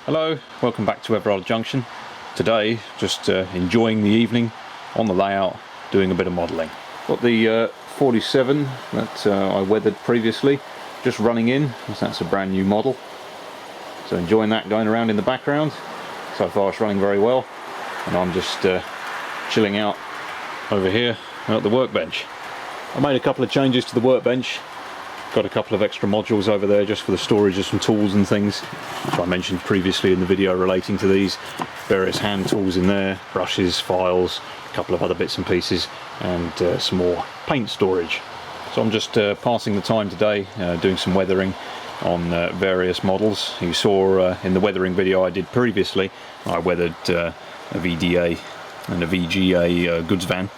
Hello, welcome back to Everard Junction. Today, just enjoying the evening on the layout, doing a bit of modelling. Got the 47 that I weathered previously, just running in, as that's a brand new model. So enjoying that going around in the background. So far it's running very well, and I'm just chilling out over here at the workbench. I made a couple of changes to the workbench. Got a couple of extra modules over there just for the storage of some tools and things, which I mentioned previously in the video relating to these. Various hand tools in there, brushes, files, a couple of other bits and pieces, and some more paint storage. So I'm just passing the time today doing some weathering on various models. You saw in the weathering video I did previously, I weathered a VDA and a VGA goods van.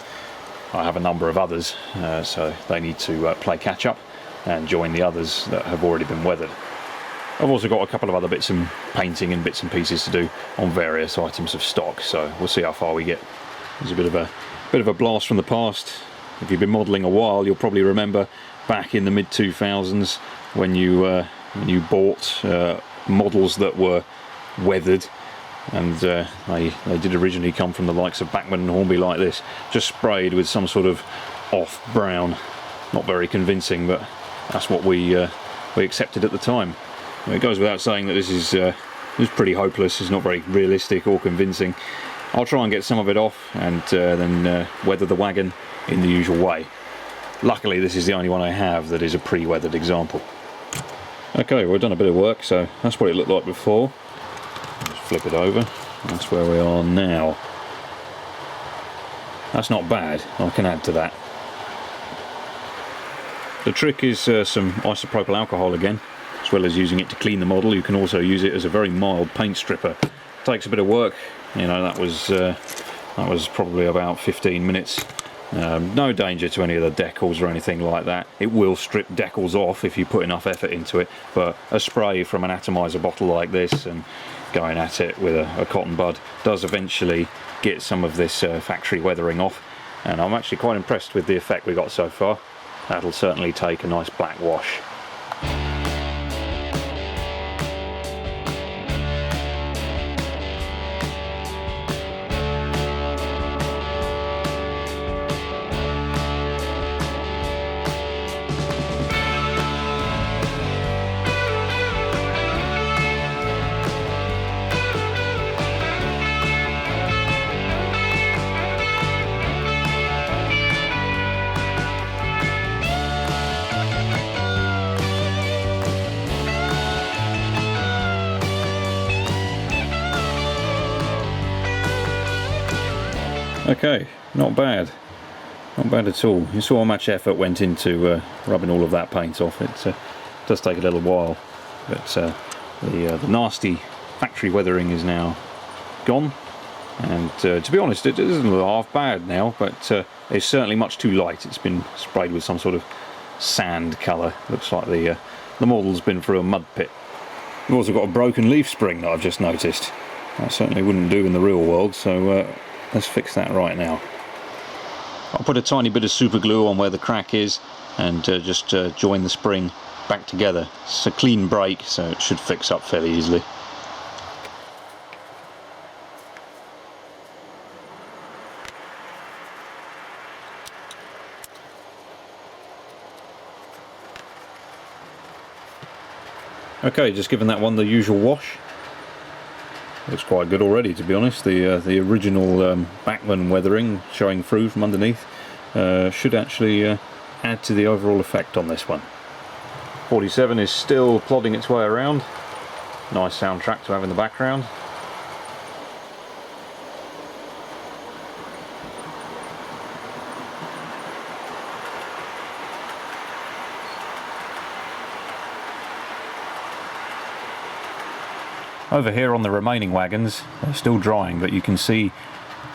I have a number of others, so they need to play catch up and join the others that have already been weathered. I've also got a couple of other bits and painting and bits and pieces to do on various items of stock, so we'll see how far we get. There's a bit of a blast from the past. If you've been modelling a while, you'll probably remember back in the mid-2000s when you bought models that were weathered, and they did originally come from the likes of Bachmann and Hornby like this, just sprayed with some sort of off brown. Not very convincing, but that's what we accepted at the time. It goes without saying that this is pretty hopeless. It's not very realistic or convincing. I'll try and get some of it off and then weather the wagon in the usual way. Luckily this is the only one I have that is a pre-weathered example. Okay, we've done a bit of work, so that's what it looked like before. Just flip it over. That's where we are now. That's not bad. I can add to that. The trick is some isopropyl alcohol again, as well as using it to clean the model. You can also use it as a very mild paint stripper. Takes a bit of work, you know. That was probably about 15 minutes. No danger to any of the decals or anything like that. It will strip decals off if you put enough effort into it, but a spray from an atomizer bottle like this and going at it with a cotton bud does eventually get some of this factory weathering off, and I'm actually quite impressed with the effect we got so far. That'll certainly take a nice black wash. Okay, not bad at all. You saw how much effort went into rubbing all of that paint off. It does take a little while, but the nasty factory weathering is now gone, and to be honest, it isn't half bad now, but it's certainly much too light. It's been sprayed with some sort of sand colour. Looks like the model's been through a mud pit. We've also got a broken leaf spring that I've just noticed. That certainly wouldn't do in the real world, so let's fix that right now. I'll put a tiny bit of super glue on where the crack is and just join the spring back together. It's a clean break, so it should fix up fairly easily. Okay, just giving that one the usual wash. Looks quite good already, to be honest. The original Bachmann weathering showing through from underneath should actually add to the overall effect on this one. 47 is still plodding its way around. Nice soundtrack to have in the background. Over here on the remaining wagons, they're still drying, but you can see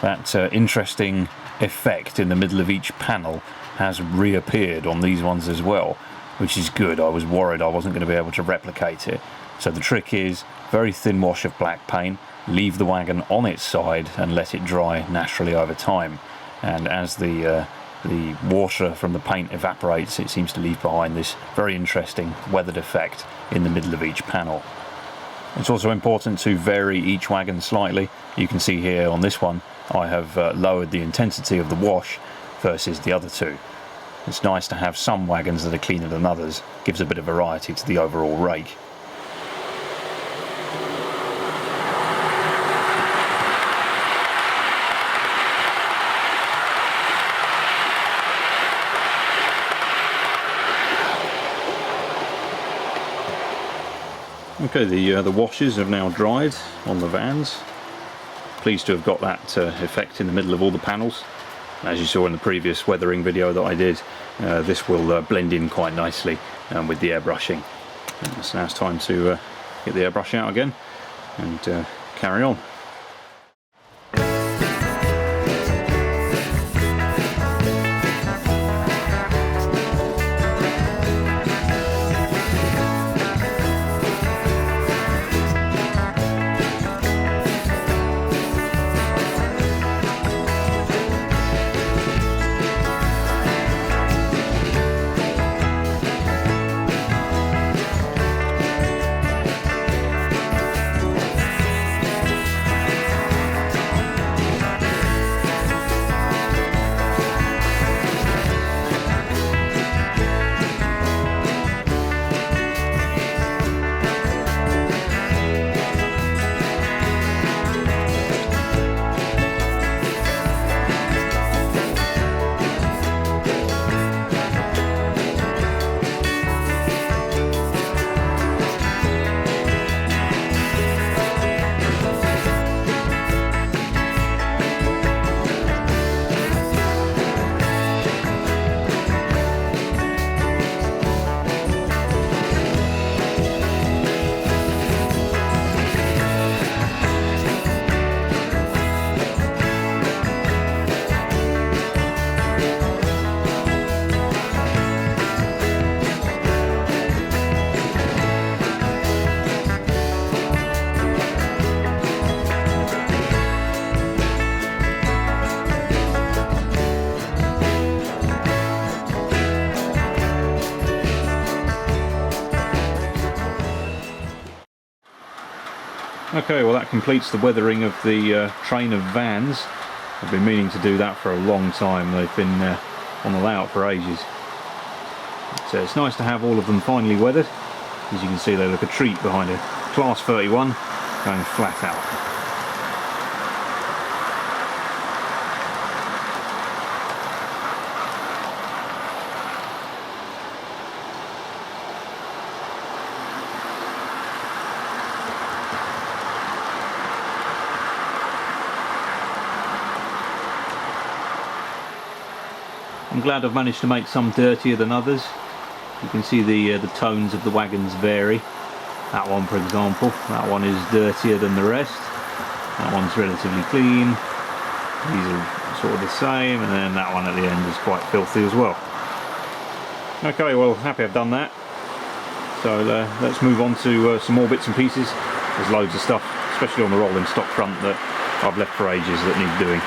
that interesting effect in the middle of each panel has reappeared on these ones as well, which is good. I was worried I wasn't going to be able to replicate it. So the trick is very thin wash of black paint, leave the wagon on its side and let it dry naturally over time. And as the water from the paint evaporates, it seems to leave behind this very interesting weathered effect in the middle of each panel. It's also important to vary each wagon slightly. You can see here on this one I have lowered the intensity of the wash versus the other two. It's nice to have some wagons that are cleaner than others, gives a bit of variety to the overall rake. Okay, the washes have now dried on the vans. Pleased to have got that effect in the middle of all the panels. As you saw in the previous weathering video that I did, this will blend in quite nicely with the airbrushing. So now it's time to get the airbrush out again and carry on. Okay, well that completes the weathering of the train of vans. I've been meaning to do that for a long time. They've been on the layout for ages. So it's nice to have all of them finally weathered. As you can see, they look a treat behind a Class 31 going flat out. I'm glad I've managed to make some dirtier than others. You can see the tones of the wagons vary. That one, for example, that one is dirtier than the rest. That one's relatively clean. These are sort of the same, and then that one at the end is quite filthy as well. Okay, well, happy I've done that. So let's move on to some more bits and pieces. There's loads of stuff, especially on the rolling stock front, that I've left for ages that need doing.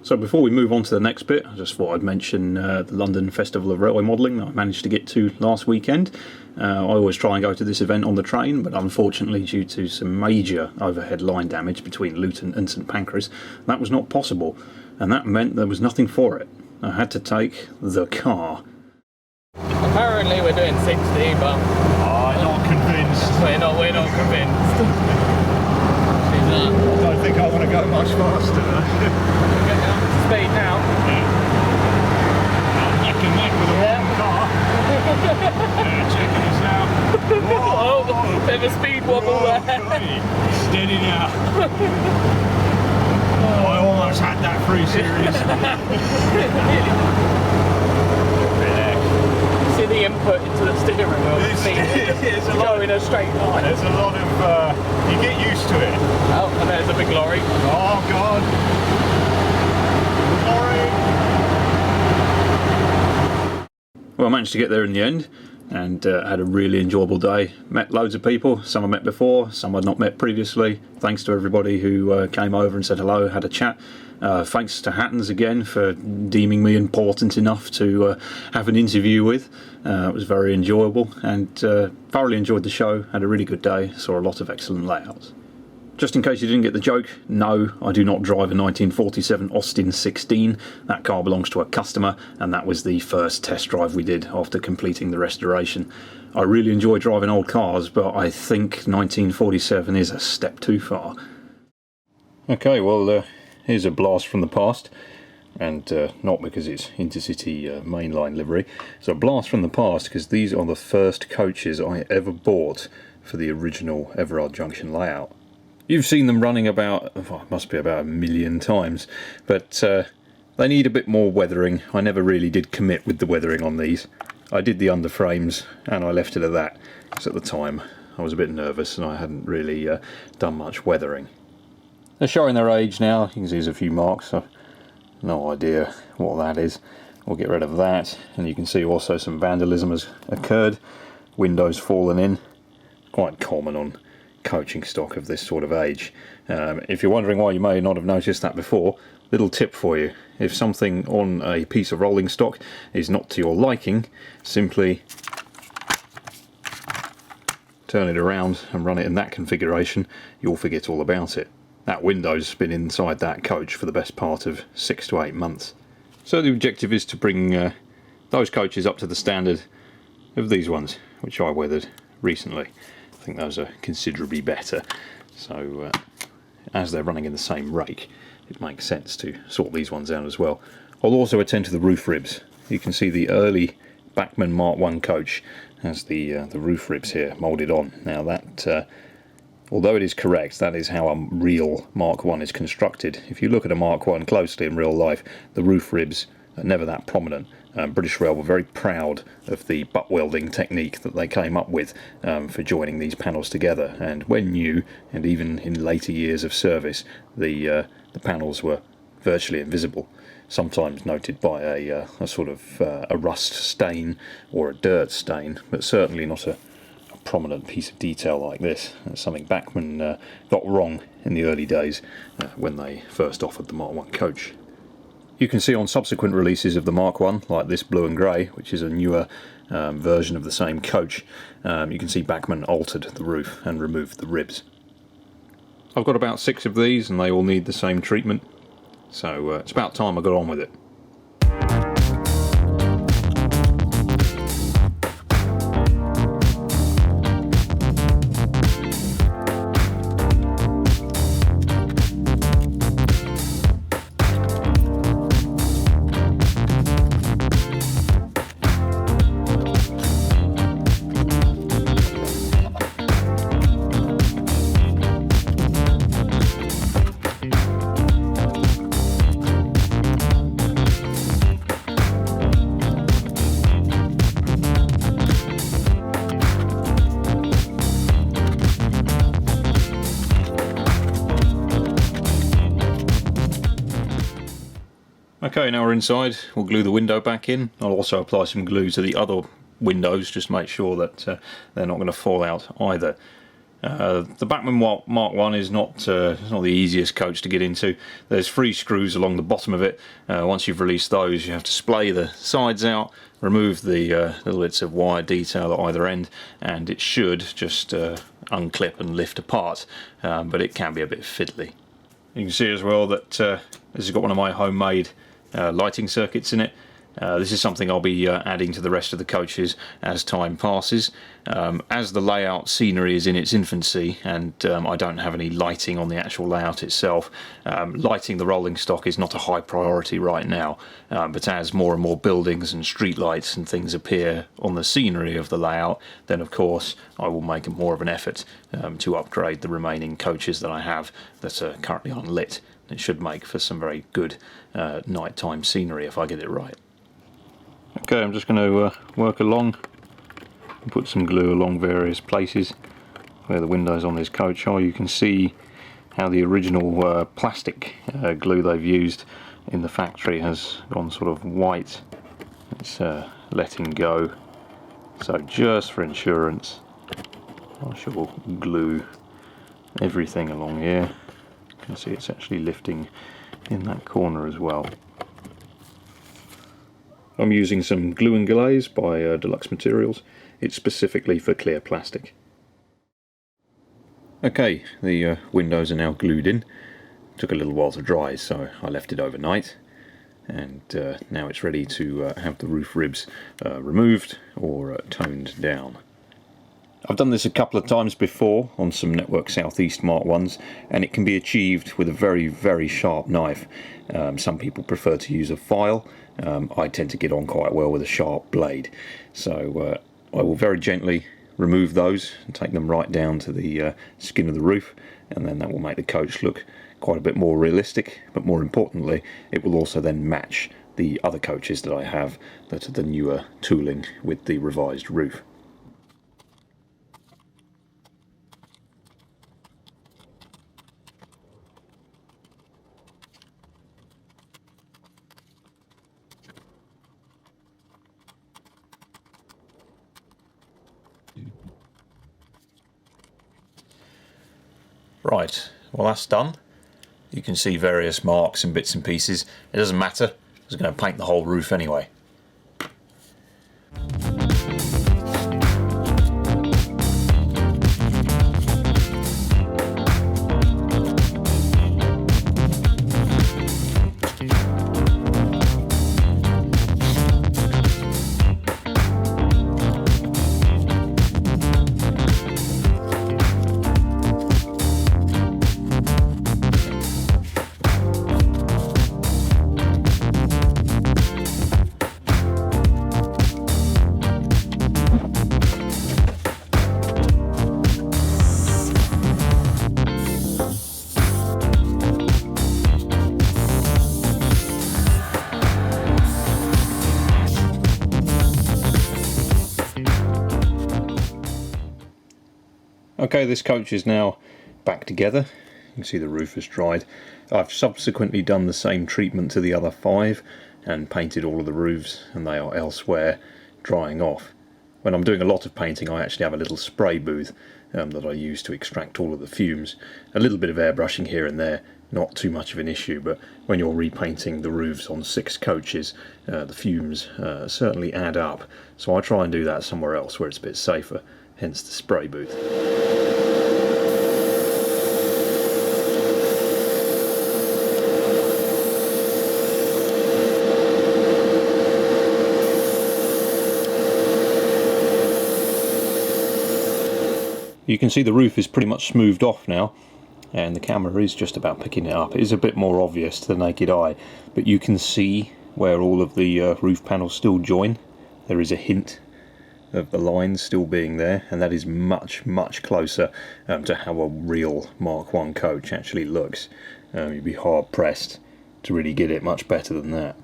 So before we move on to the next bit, I just thought I'd mention the London Festival of Railway Modelling that I managed to get to last weekend. I always try and go to this event on the train, but unfortunately due to some major overhead line damage between Luton and St Pancras, that was not possible, and that meant there was nothing for it. I had to take the car. Apparently we're doing 60, but I'm not convinced. We're not convinced. I don't think I want to go much faster. Speed now. Neck and neck with a wrong car. Checking us out. Whoa, Oh, bit of a speed wobble there. Steady now. I almost had that through series. see the input into the steering wheel. It's a to lot. go in a straight line. There's a lot of. You get used to it. Oh, and there's a big lorry. Oh God. Well, I managed to get there in the end and had a really enjoyable day. Met loads of people, some I met before, some I'd not met previously. Thanks to everybody who came over and said hello, had a chat. Thanks to Hattons again for deeming me important enough to have an interview with. It was very enjoyable and thoroughly enjoyed the show, had a really good day, saw a lot of excellent layouts. Just in case you didn't get the joke, no, I do not drive a 1947 Austin 16. That car belongs to a customer, and that was the first test drive we did after completing the restoration. I really enjoy driving old cars, but I think 1947 is a step too far. Okay, well, here's a blast from the past, and not because it's intercity mainline livery. It's a blast from the past because these are the first coaches I ever bought for the original Everard Junction layout. You've seen them running about, well, it must be about 1 million times, but they need a bit more weathering. I never really did commit with the weathering on these. I did the underframes and I left it at that, because at the time I was a bit nervous and I hadn't really done much weathering. They're showing their age now. You can see there's a few marks. I've no idea what that is. We'll get rid of that, and you can see also some vandalism has occurred. Windows fallen in. Quite common on coaching stock of this sort of age. If you're wondering why you may not have noticed that before, little tip for you: if something on a piece of rolling stock is not to your liking, simply turn it around and run it in that configuration. You'll forget all about it. That window's been inside that coach for the best part of 6 to 8 months. So the objective is to bring those coaches up to the standard of these ones, which I weathered recently. I think those are considerably better, so as they're running in the same rake, it makes sense to sort these ones out as well. I'll also attend to the roof ribs. You can see the early Bachmann Mark I coach has the roof ribs here moulded on. Now that, although it is correct, that is how a real Mark I is constructed. If you look at a Mark I closely in real life, the roof ribs are never that prominent. British Rail were very proud of the butt welding technique that they came up with for joining these panels together, and when new and even in later years of service, the panels were virtually invisible, sometimes noted by a sort of a rust stain or a dirt stain, but certainly not a prominent piece of detail like this. That's something Bachmann got wrong in the early days when they first offered the Mark I coach. You can see on subsequent releases of the Mark I, like this blue and grey, which is a newer version of the same coach, you can see Bachmann altered the roof and removed the ribs. I've got about 6 of these and they all need the same treatment, so it's about time I got on with it. Okay, now we're inside. We'll glue the window back in. I'll also apply some glue to the other windows, just make sure that they're not going to fall out either. The Bachmann Mark I is not the easiest coach to get into. There's 3 screws along the bottom of it. Once you've released those, you have to splay the sides out, remove the little bits of wire detail at either end, and it should just unclip and lift apart, but it can be a bit fiddly. You can see as well that this has got one of my homemade lighting circuits in it. This is something I'll be adding to the rest of the coaches as time passes. As the layout scenery is in its infancy and I don't have any lighting on the actual layout itself, lighting the rolling stock is not a high priority right now, but as more and more buildings and street lights and things appear on the scenery of the layout, then of course I will make more of an effort to upgrade the remaining coaches that I have that are currently unlit. It should make for some very good nighttime scenery if I get it right. Okay, I'm just going to work along and put some glue along various places where the windows on this coach are. You can see how the original plastic glue they've used in the factory has gone sort of white. It's letting go. So just for insurance, I shall glue everything along here. You can see it's actually lifting in that corner as well. I'm using some glue and glaze by Deluxe Materials. It's specifically for clear plastic. Okay, the windows are now glued in. Took a little while to dry, so I left it overnight. And now it's ready to have the roof ribs removed or toned down. I've done this a couple of times before on some Network Southeast Mark 1s, and it can be achieved with a very, very sharp knife. Some people prefer to use a file. I tend to get on quite well with a sharp blade. So I will very gently remove those and take them right down to the skin of the roof, and then that will make the coach look quite a bit more realistic, but more importantly it will also then match the other coaches that I have that are the newer tooling with the revised roof. Right, well that's done. You can see various marks and bits and pieces. It doesn't matter, I was going to paint the whole roof anyway. Okay, this coach is now back together. You can see the roof has dried. I've subsequently done the same treatment to the other 5 and painted all of the roofs, and they are elsewhere drying off. When I'm doing a lot of painting, I actually have a little spray booth that I use to extract all of the fumes. A little bit of airbrushing here and there, not too much of an issue, but when you're repainting the roofs on 6 coaches, the fumes certainly add up. So I try and do that somewhere else where it's a bit safer, hence the spray booth. You can see the roof is pretty much smoothed off now, and the camera is just about picking it up. It is a bit more obvious to the naked eye, but you can see where all of the roof panels still join. There is a hint of the lines still being there, and that is much, much closer to how a real Mark 1 coach actually looks. You'd be hard pressed to really get it much better than that.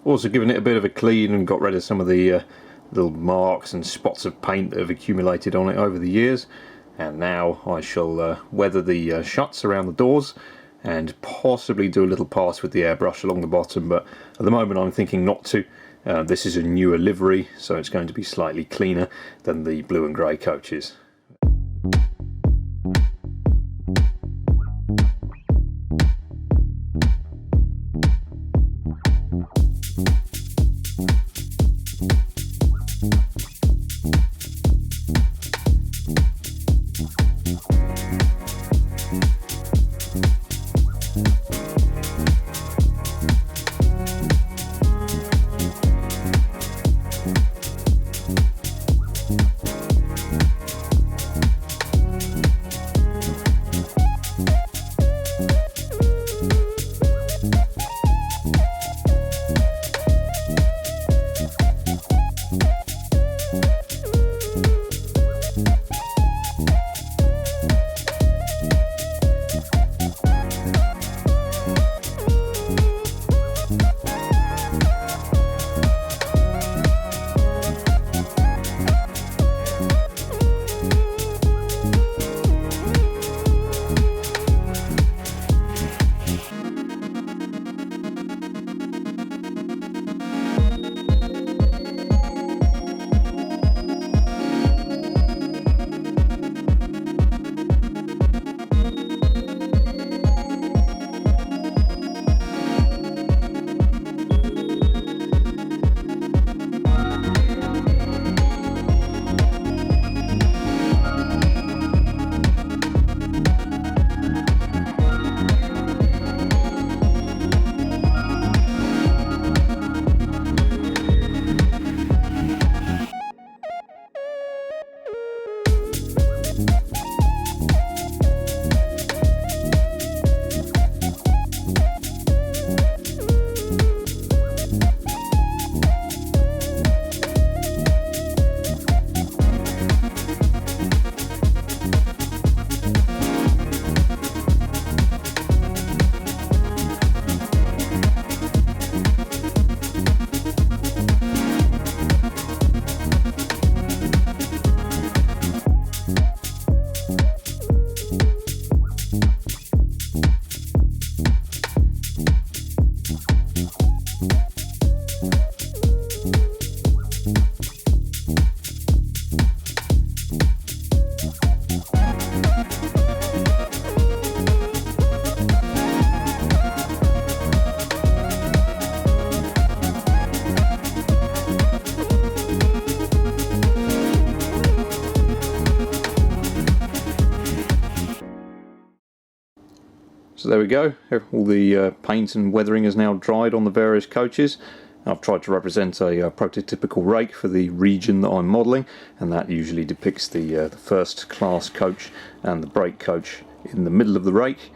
Also given it a bit of a clean and got rid of some of the little marks and spots of paint that have accumulated on it over the years. And now I shall weather the shuts around the doors and possibly do a little pass with the airbrush along the bottom, but at the moment I'm thinking not to. This is a newer livery, so it's going to be slightly cleaner than the blue and grey coaches. So there we go, all the paint and weathering is now dried on the various coaches. I've tried to represent a prototypical rake for the region that I'm modelling, and that usually depicts the first class coach and the brake coach in the middle of the rake.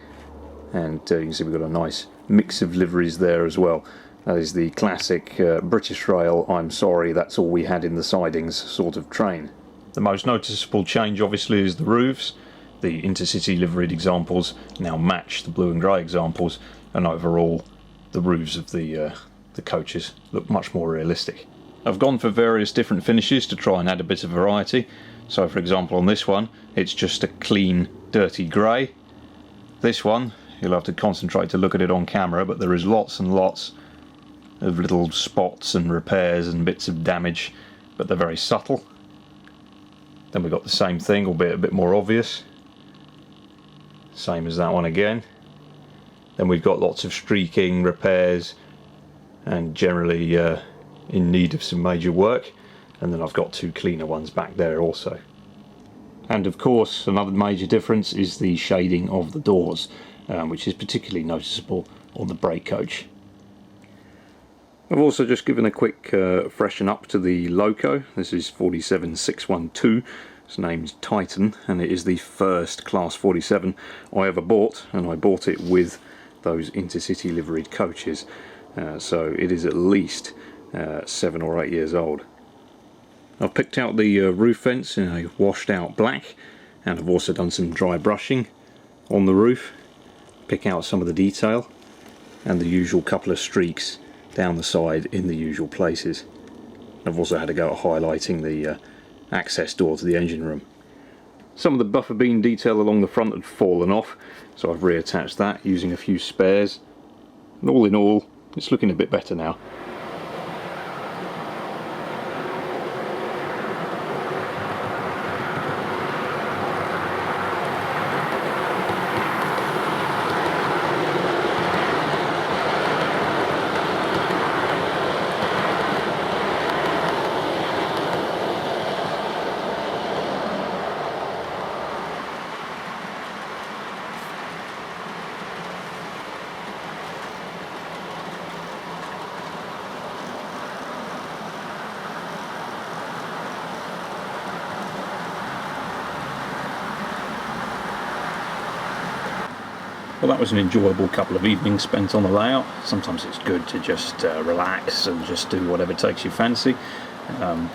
And you can see we've got a nice mix of liveries there as well. That is the classic British Rail, I'm sorry, that's all we had in the sidings sort of train. The most noticeable change obviously is the roofs. The intercity liveried examples now match the blue and grey examples, and overall the roofs of the coaches look much more realistic. I've gone for various different finishes to try and add a bit of variety. So for example on this one it's just a clean dirty grey. This one you'll have to concentrate to look at it on camera, but there is lots and lots of little spots and repairs and bits of damage, but they're very subtle. Then we've got the same thing, albeit a bit more obvious. Same as that one again. Then we've got lots of streaking, repairs, and generally in need of some major work. And then I've got two cleaner ones back there also. And of course another major difference is the shading of the doors, which is particularly noticeable on the brake coach. I've also just given a quick freshen up to the loco. This is 47612. Its name's Titan, and it is the first Class 47 I ever bought, and I bought it with those intercity liveried coaches. So it is at least 7 or 8 years old. I've picked out the roof vents in a washed out black, and I've also done some dry brushing on the roof, pick out some of the detail, and the usual couple of streaks down the side in the usual places. I've also had a go at highlighting the access door to the engine room. Some of the buffer beam detail along the front had fallen off, so I've reattached that using a few spares. And all in all, it's looking a bit better now. Well, that was an enjoyable couple of evenings spent on the layout. Sometimes it's good to just relax and just do whatever takes your fancy.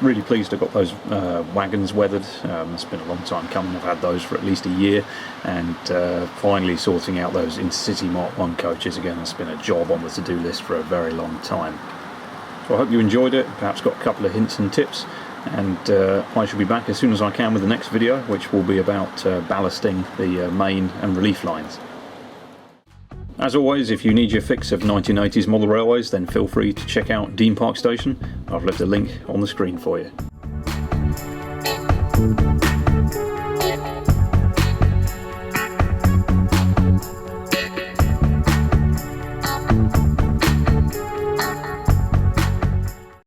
Really pleased I got those wagons weathered. It's been a long time coming. I've had those for at least a year, and finally sorting out those intercity Mark 1 coaches again. It's been a job on the to-do list for a very long time. So I hope you enjoyed it, perhaps got a couple of hints and tips, and I shall be back as soon as I can with the next video, which will be about ballasting the main and relief lines. As always, if you need your fix of 1980s model railways, then feel free to check out Dean Park Station. I've left a link on the screen for you.